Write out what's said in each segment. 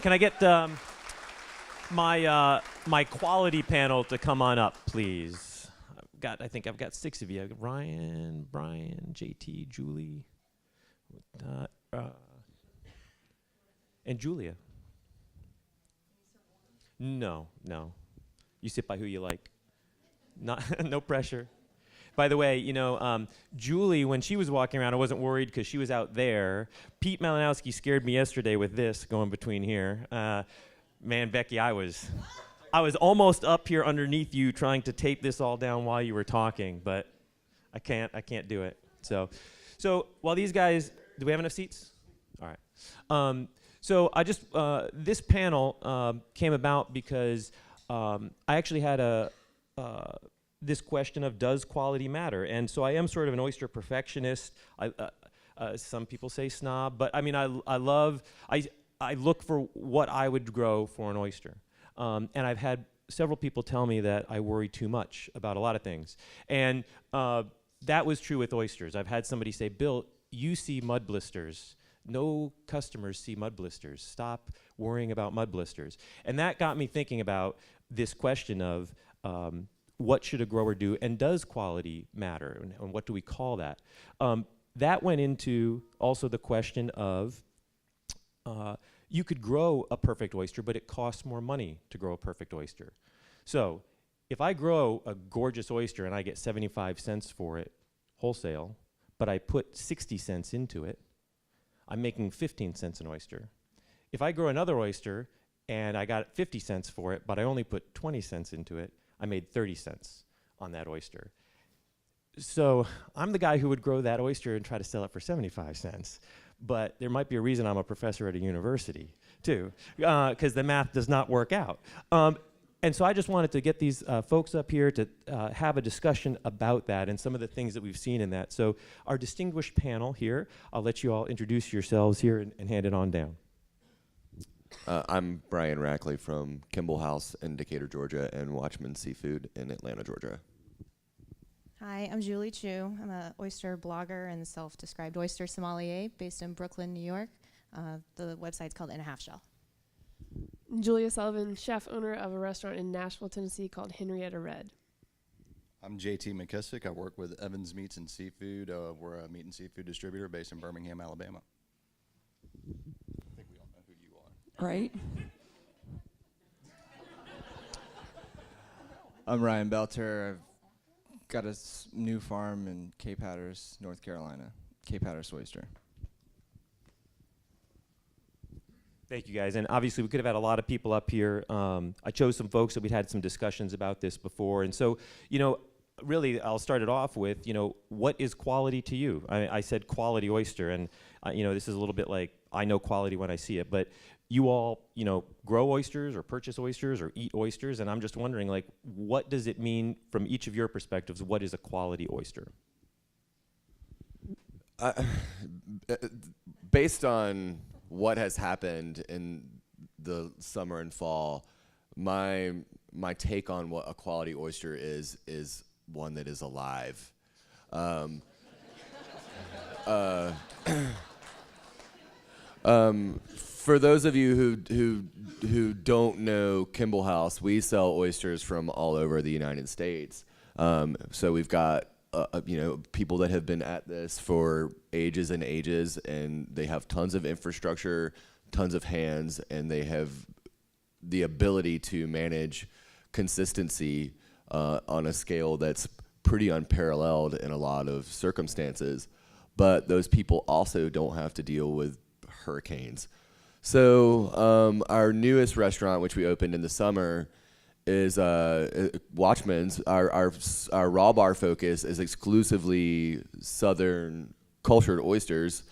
Can I get my quality panel to come on up, please? I think I've got 6 of you. I've got Ryan, Brian, JT, Julie, and Julia. No. You sit by who you like. Not no pressure. By the way, Julie, when she was walking around, I wasn't worried because she was out there. Pete Malinowski scared me yesterday with this going between here. Man, Becky, I was almost up here underneath you trying to tape this all down while you were talking, but I can't do it. So while these guys, do we have enough seats? All right. So I just, this panel came about because I actually had this question of does quality matter? And so I am sort of an oyster perfectionist. Some people say snob, but I mean, I look for what I would grow for an oyster. And I've had several people tell me that I worry too much about a lot of things. And that was true with oysters. I've had somebody say, Bill, you see mud blisters. No customers see mud blisters. Stop worrying about mud blisters. And that got me thinking about this question of what should a grower do, and does quality matter, and what do we call that? That went into also the question of you could grow a perfect oyster, but it costs more money to grow a perfect oyster. So if I grow a gorgeous oyster and I get 75 cents for it wholesale, but I put 60 cents into it, I'm making 15 cents an oyster. If I grow another oyster and I got 50 cents for it, but I only put 20 cents into it, I made 30 cents on that oyster. So I'm the guy who would grow that oyster and try to sell it for 75 cents. But there might be a reason I'm a professor at a university, too, because the math does not work out. And so I just wanted to get these folks up here to have a discussion about that and some of the things that we've seen in that. So our distinguished panel here, I'll let you all introduce yourselves here and hand it on down. I'm Brian Rackley from Kimball House in Decatur, Georgia, and Watchman Seafood in Atlanta, Georgia. Hi, I'm Julie Chu. I'm an oyster blogger and self-described oyster sommelier based in Brooklyn, New York. The website's called In a Half Shell. Julia Sullivan, chef owner of a restaurant in Nashville, Tennessee called Henrietta Red. I'm JT McKissick. I work with Evans Meats and Seafood. We're a meat and seafood distributor based in Birmingham, Alabama. I think we all know who you are. Right. I'm Ryan Belter. I've got a new farm in Cape Hatteras, North Carolina. Cape Hatteras Oyster. Thank you, guys. And obviously, we could have had a lot of people up here. I chose some folks that we'd had some discussions about this before. And so, really, I'll start it off with, what is quality to you? I said quality oyster. And, this is a little bit like I know quality when I see it. But you all, grow oysters or purchase oysters or eat oysters. And I'm just wondering, what does it mean from each of your perspectives? What is a quality oyster? Based on what has happened in the summer and fall, my take on what a quality oyster is one that is alive. For those of you who don't know Kimball House, we sell oysters from all over the United States. So we've got people that have been at this for ages and ages, and they have tons of infrastructure, tons of hands, and they have the ability to manage consistency on a scale that's pretty unparalleled in a lot of circumstances. But those people also don't have to deal with hurricanes. So our newest restaurant, which we opened in the summer, is Watchman's. Our raw bar focus is exclusively southern cultured oysters,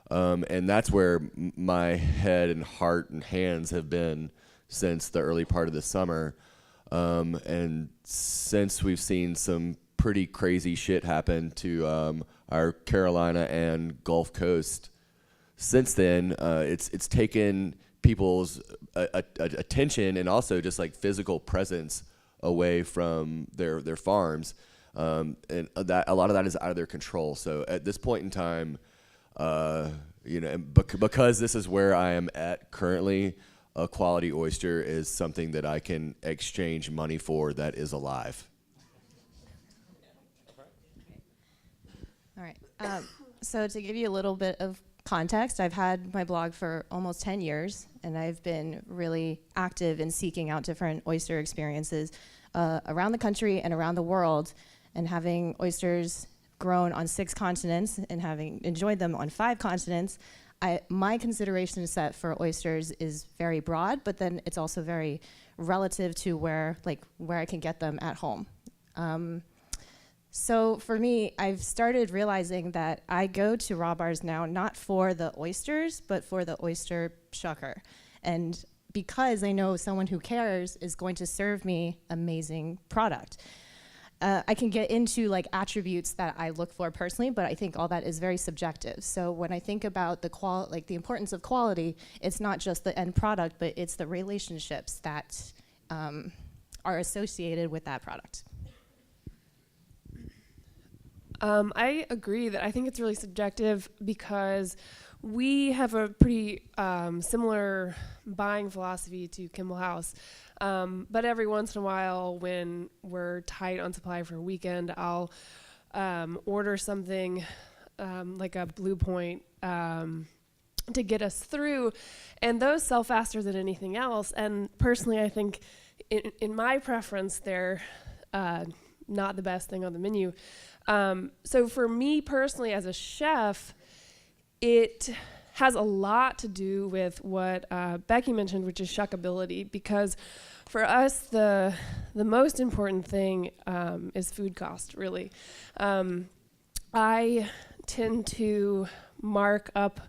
and that's where my head and heart and hands have been since the early part of the summer. And since we've seen some pretty crazy shit happen to our Carolina and Gulf Coast, since then it's taken people's attention and also just like physical presence away from their farms, and that a lot of that is out of their control. So at this point in time, because this is where I am at currently, a quality oyster is something that I can exchange money for that is alive. All right. So to give you a little bit of context, I've had my blog for almost 10 years, and I've been really active in seeking out different oyster experiences around the country and around the world, and having oysters grown on 6 continents and having enjoyed them on 5 continents, my consideration set for oysters is very broad, but then it's also very relative to where I can get them at home. So for me, I've started realizing that I go to raw bars now not for the oysters, but for the oyster shucker. And because I know someone who cares is going to serve me amazing product. I can get into like attributes that I look for personally, but I think all that is very subjective. So when I think about the importance of quality, it's not just the end product, but it's the relationships that are associated with that product. I agree that I think it's really subjective because we have a pretty similar buying philosophy to Kimball House. But every once in a while, when we're tight on supply for a weekend, I'll order something like a Blue Point to get us through. And those sell faster than anything else. And personally, I think in my preference, they're not the best thing on the menu. So for me personally as a chef, it has a lot to do with what Becky mentioned, which is shuckability, because for us, the most important thing is food cost, really. I tend to mark up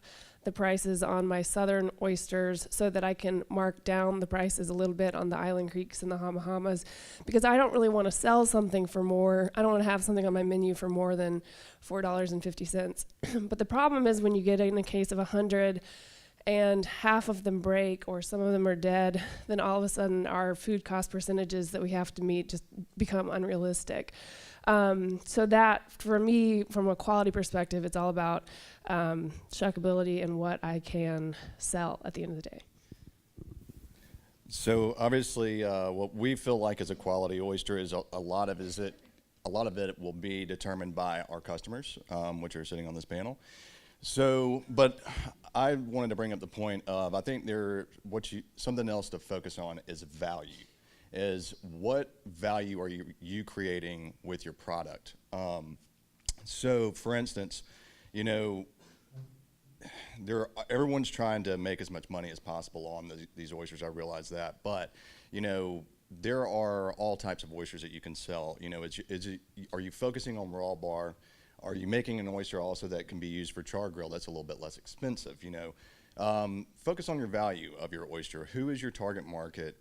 the prices on my southern oysters so that I can mark down the prices a little bit on the Island Creeks and the Hamahamas, because I don't really want to sell something for more. I don't want to have something on my menu for more than $4.50. But the problem is when you get in a case of 100 and half of them break or some of them are dead, then all of a sudden our food cost percentages that we have to meet just become unrealistic. So that, for me, from a quality perspective, it's all about shuckability and what I can sell at the end of the day. So obviously, what we feel like is a quality oyster is a lot of it will be determined by our customers, which are sitting on this panel. So, but I wanted to bring up the point of, I think something else to focus on is value. Is what value are you creating with your product? So, for instance, everyone's trying to make as much money as possible on these oysters. I realize that, but there are all types of oysters that you can sell. Are you focusing on raw bar? Are you making an oyster also that can be used for char grill? That's a little bit less expensive. Focus on your value of your oyster. Who is your target market?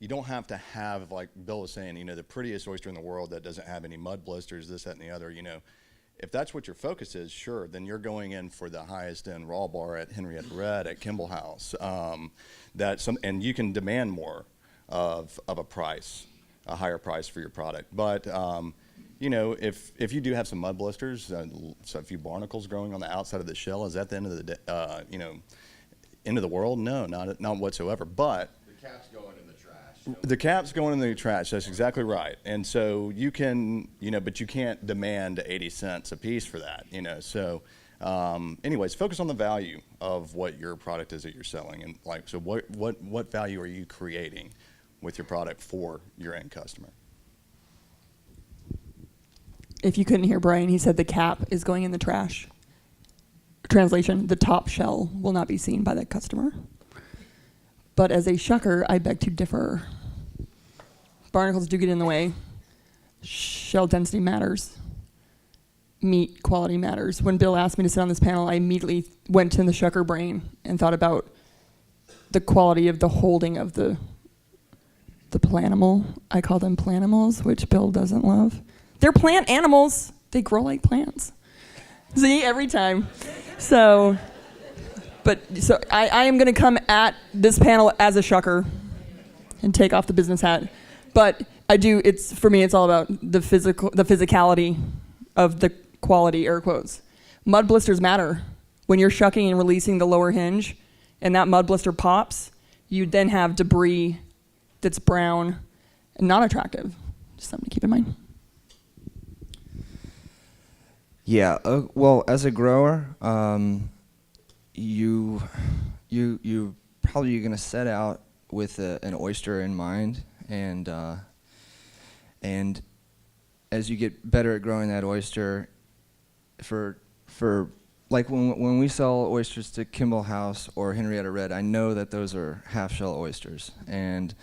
You don't have to have, like Bill was saying, the prettiest oyster in the world that doesn't have any mud blisters, this, that, and the other. If that's what your focus is, sure, then you're going in for the highest end raw bar at Henrietta Red, at Kimball House. And you can demand more of a price, a higher price for your product. But if you do have some mud blisters, so a few barnacles growing on the outside of the shell, is that the end of the day, end of the world? No, not whatsoever. But The cap's going in the trash. The cap's going in the trash. That's exactly right. And so you can, but you can't demand 80 cents a piece for that. So, anyways, focus on the value of what your product is that you're selling, and so what value are you creating with your product for your end customer? If you couldn't hear Brian, he said the cap is going in the trash. Translation, the top shell will not be seen by the customer. But as a shucker, I beg to differ. Barnacles do get in the way. Shell density matters. Meat quality matters. When Bill asked me to sit on this panel, I immediately went to the shucker brain and thought about the quality of the holding of the planimal. I call them planimals, which Bill doesn't love. They're plant animals. They grow like plants. See, every time. So I am going to come at this panel as a shucker and take off the business hat. But for me, it's all about the physicality of the quality, air quotes. Mud blisters matter. When you're shucking and releasing the lower hinge, and that mud blister pops, you then have debris that's brown and not attractive. Just something to keep in mind. Yeah. Well, as a grower, you probably going to set out with an oyster in mind, and as you get better at growing that oyster, for like when we sell oysters to Kimball House or Henrietta Red, I know that those are half-shell oysters, and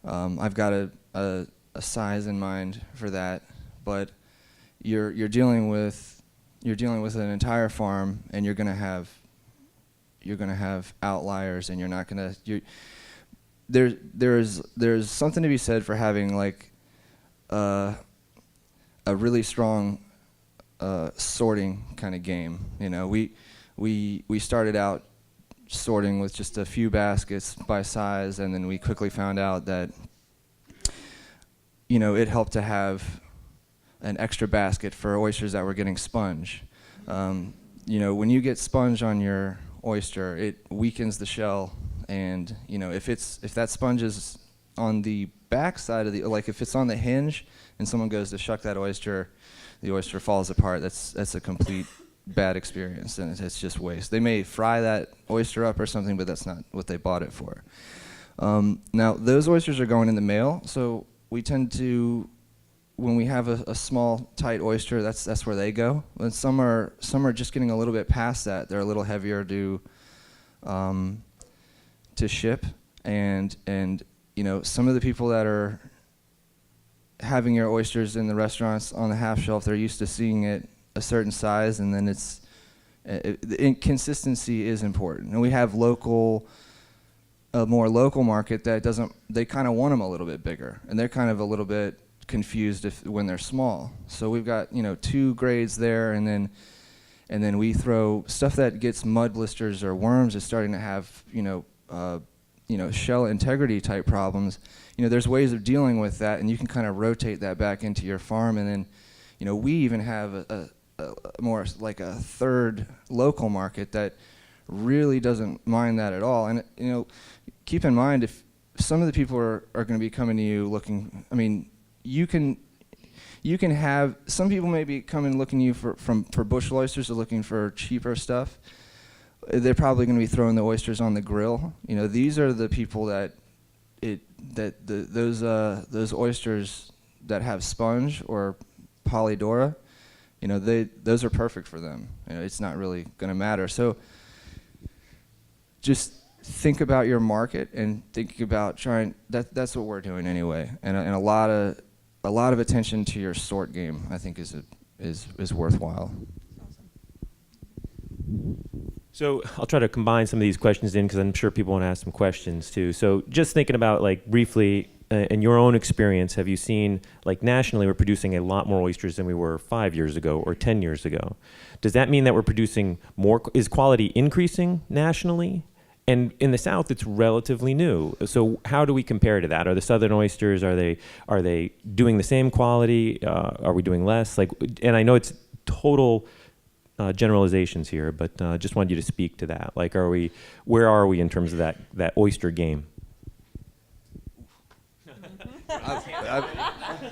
I've got a size in mind for that. But you're dealing with an entire farm, and you're gonna have outliers, and you're not gonna there's something to be said for having like a really strong sorting kind of game. You know, we started out sorting with just a few baskets by size, and then we quickly found out that, you know, it helped to have an extra basket for oysters that were getting sponge. You know, when you get sponge on your oyster, it weakens the shell, and you know, if that sponge is on the back side of like if it's on the hinge and someone goes to shuck that oyster, the oyster falls apart. That's a complete bad experience, and it's just waste. They may fry that oyster up or something, but that's not what they bought it for. Now, those oysters are going in the mail, so we tend to, when we have a small, tight oyster, that's where they go. And some are just getting a little bit past that. They're a little heavier to ship, and you know, some of the people that are having your oysters in the restaurants on the half shelf, they're used to seeing it a certain size, and then consistency is important. And we have a more local market that doesn't, they kind of want them a little bit bigger, and they're kind of a little bit confused when they're small. So we've got, you know, 2 grades there, and then we throw stuff that gets mud blisters or worms is starting to have, you know, shell integrity type problems. You know, there's ways of dealing with that, and you can kind of rotate that back into your farm. And then, you know, we even have a more like a third local market that really doesn't mind that at all. And, you know, keep in mind, if some of the people are going to be coming to you looking, I mean, you can have, some people may be coming looking to you for bushel oysters or looking for cheaper stuff. They're probably going to be throwing the oysters on the grill. You know, these are the people those oysters that have sponge or Polydora, you know, those are perfect for them. You know, it's not really going to matter. So just think about your market and think about trying. That's what we're doing anyway. And a lot of attention to your sort game, I think, is worthwhile. So I'll try to combine some of these questions in because I'm sure people want to ask some questions too. So just thinking about, like, briefly, in your own experience, have you seen, like, nationally we're producing a lot more oysters than we were 5 years ago or 10 years ago? Does that mean that we're producing more? Is quality increasing nationally? And in the South, it's relatively new. So how do we compare to that? Are the Southern oysters, are they doing the same quality? Are we doing less? Like, and I know it's total generalizations here, but just wanted you to speak to that. Like, where are we in terms of that oyster game?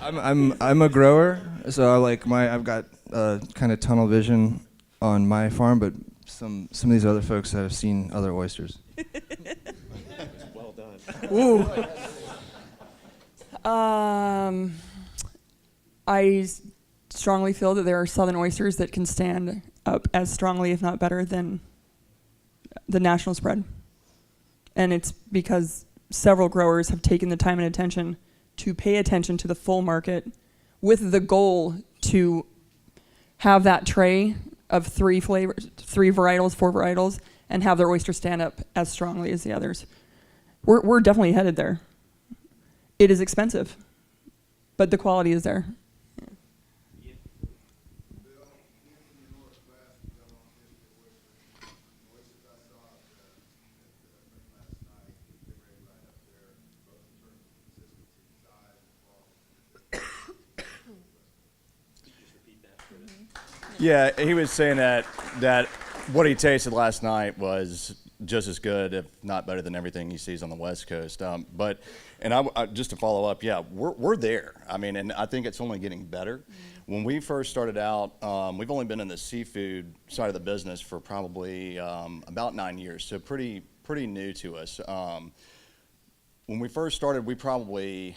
I'm a grower, so I've got kind of tunnel vision on my farm, but some of these other folks have seen other oysters. Well done. Ooh. I strongly feel that there are Southern oysters that can stand up as strongly, if not better, than the national spread. And it's because several growers have taken the time and attention to pay attention to the full market with the goal to have that tray of 3 flavors, 3 varietals, 4 varietals, and have their oyster stand up as strongly as the others. We're definitely headed there. It is expensive, but the quality is there. Yeah, he was saying that what he tasted last night was just as good, if not better than everything he sees on the West Coast. But just to follow up, yeah, we're there. I mean, and I think it's only getting better. When we first started out, we've only been in the seafood side of the business for probably about 9 years, so pretty new to us. When we first started, we probably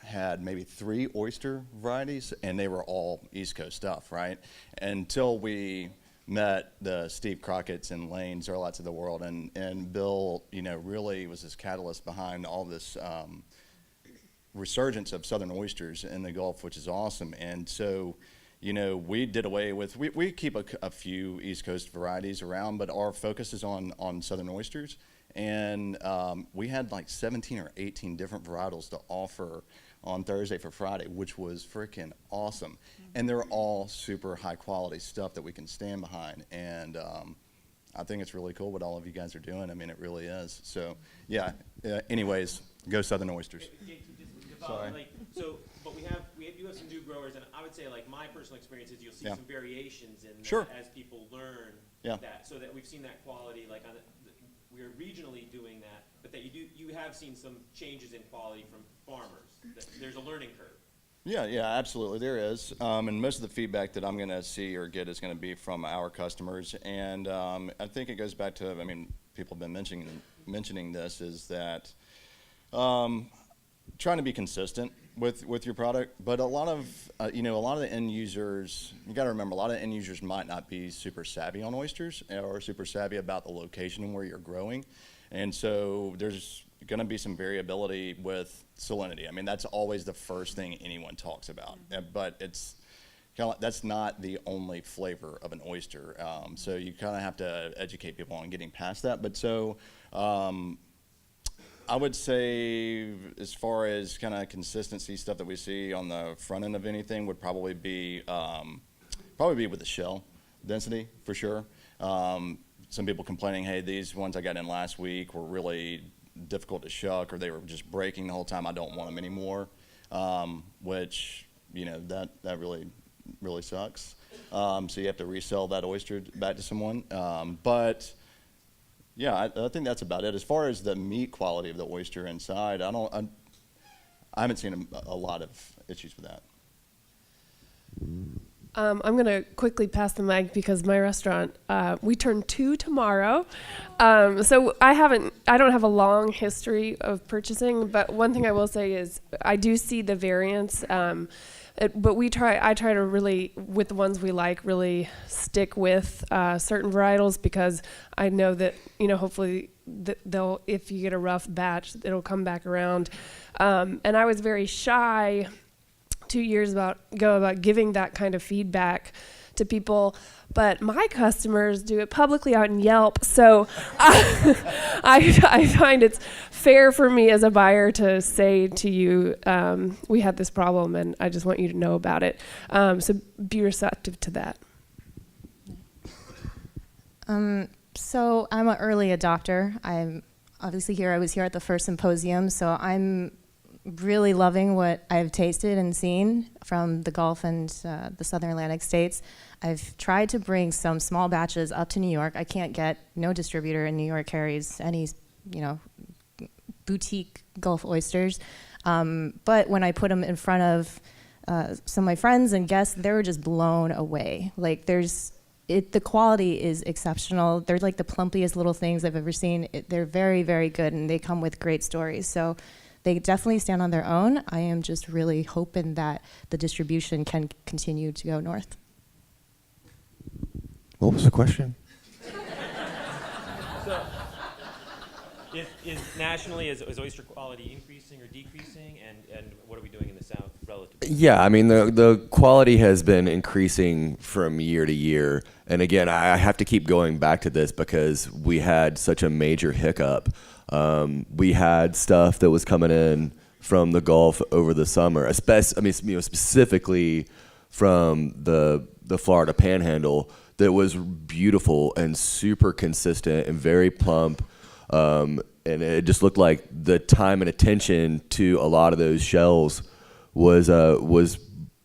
had maybe 3 oyster varieties, and they were all East Coast stuff, right? Until we met the Steve Crockett's and Lane Zerlats of the world, and Bill, really was this catalyst behind all this resurgence of southern oysters in the Gulf, which is awesome. And so, we did away with, we keep a few East Coast varieties around, but our focus is on southern oysters. And we had like 17 or 18 different varietals to offer on Thursday for Friday, which was freaking awesome. And they're all super high quality stuff that we can stand behind. And I think it's really cool what all of you guys are doing. I mean, it really is. So, yeah, anyways, go Southern Oysters. Sorry. But we do have some new growers, and I would say, like, my personal experience is you'll see some variations in that as people learn that, so that we've seen that quality, like, we're regionally doing that, but that you have seen some changes in quality from farmers. There's a learning curve. Yeah, absolutely, there is. And most of the feedback that I'm going to see or get is going to be from our customers. And I think it goes back to, people have been mentioning this, is that trying to be consistent with your product. But a lot of the end users, you got to remember, a lot of end users might not be super savvy on oysters or super savvy about the location and where you're growing. And so there's going to be some variability with salinity. I mean, that's always the first thing anyone talks about, but it's that's not the only flavor of an oyster. So you kind of have to educate people on getting past that. But so I would say, as far as kind of consistency stuff that we see on the front end of anything, would probably be with the shell density for sure. Some people complaining, hey, these ones I got in last week were really difficult to shuck, or they were just breaking the whole time. I don't want them anymore, which that really sucks. So you have to resell that oyster back to someone. But yeah, I think that's about it. As far as the meat quality of the oyster inside, I haven't seen a lot of issues with that. I'm going to quickly pass the mic because my restaurant, we turn 2 tomorrow. So I don't have a long history of purchasing, but one thing I will say is I do see the variance. But I try to really, with the ones we like, really stick with certain varietals, because I know that, hopefully they'll, if you get a rough batch, it'll come back around. And I was very shy 2 years ago about giving that kind of feedback to people, but my customers do it publicly out in Yelp, so I find it's fair for me as a buyer to say to you, we had this problem and I just want you to know about it. So be receptive to that. So I'm an early adopter. I'm obviously I was here at the first symposium, so I'm really loving what I've tasted and seen from the Gulf and the Southern Atlantic states. I've tried to bring some small batches up to New York. I can't get, no distributor in New York carries any, boutique Gulf oysters. But when I put them in front of some of my friends and guests, they were just blown away. Like the quality is exceptional. They're like the plumpiest little things I've ever seen. They're very, very good, and they come with great stories. So they definitely stand on their own. I am just really hoping that the distribution can continue to go north. What was the question? So, is nationally, is oyster quality increasing or decreasing, and what are we doing in the South relative? Yeah, I mean, the quality has been increasing from year to year. And again, I have to keep going back to this because we had such a major hiccup. We had stuff that was coming in from the Gulf over the summer, specifically from the Florida Panhandle, that was beautiful and super consistent and very plump. And it just looked like the time and attention to a lot of those shells was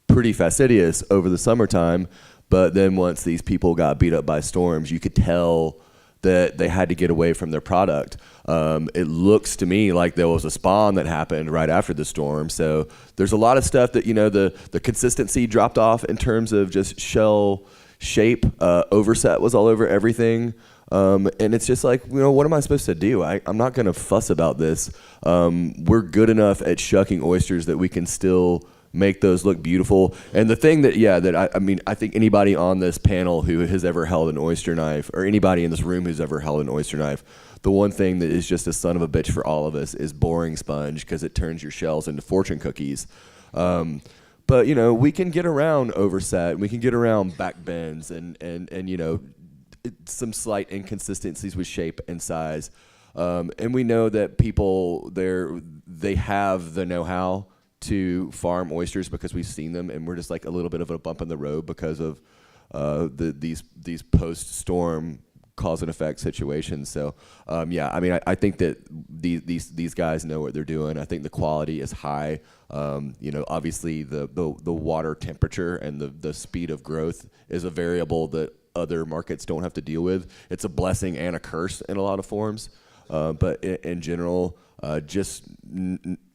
pretty fastidious over the summertime. But then once these people got beat up by storms, you could tell that they had to get away from their product. It looks to me like there was a spawn that happened right after the storm. So there's a lot of stuff that, the consistency dropped off in terms of just shell shape. Overset was all over everything. And it's just like, what am I supposed to do? I'm not going to fuss about this. We're good enough at shucking oysters that we can still make those look beautiful. And the thing that, I think anybody on this panel who has ever held an oyster knife, or anybody in this room who's ever held an oyster knife, the one thing that is just a son of a bitch for all of us is boring sponge, because it turns your shells into fortune cookies. But we can get around overset, we can get around back bends, and some slight inconsistencies with shape and size. And we know that people they have the know-how to farm oysters because we've seen them, and we're just like a little bit of a bump in the road because of these post-storm cause and effect situations. So I think that these guys know what they're doing. I think the quality is high. Obviously the water temperature and the speed of growth is a variable that other markets don't have to deal with. It's a blessing and a curse in a lot of forms. But in general, just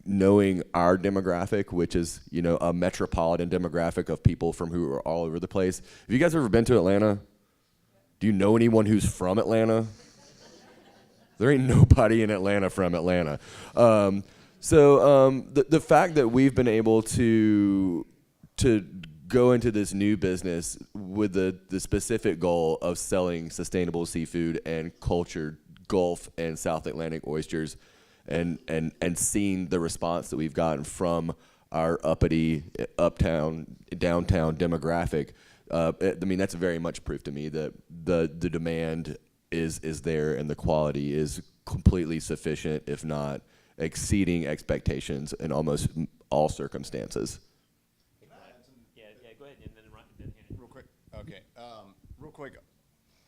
knowing our demographic, which is, a metropolitan demographic of people from who are all over the place. Have you guys ever been to Atlanta? Do you know anyone who's from Atlanta? There ain't nobody in Atlanta from Atlanta. So the fact that we've been able to go into this new business with the specific goal of selling sustainable seafood and cultured Gulf and South Atlantic oysters, and seeing the response that we've gotten from our uppity, uptown, downtown demographic, that's very much proof to me that the demand is there and the quality is completely sufficient, if not exceeding expectations in almost all circumstances. Go ahead, and then Real quick. Okay. Real quick.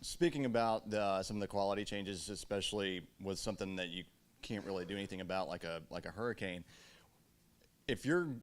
Speaking about some of the quality changes, especially with something that you can't really do anything about, like a hurricane. If you're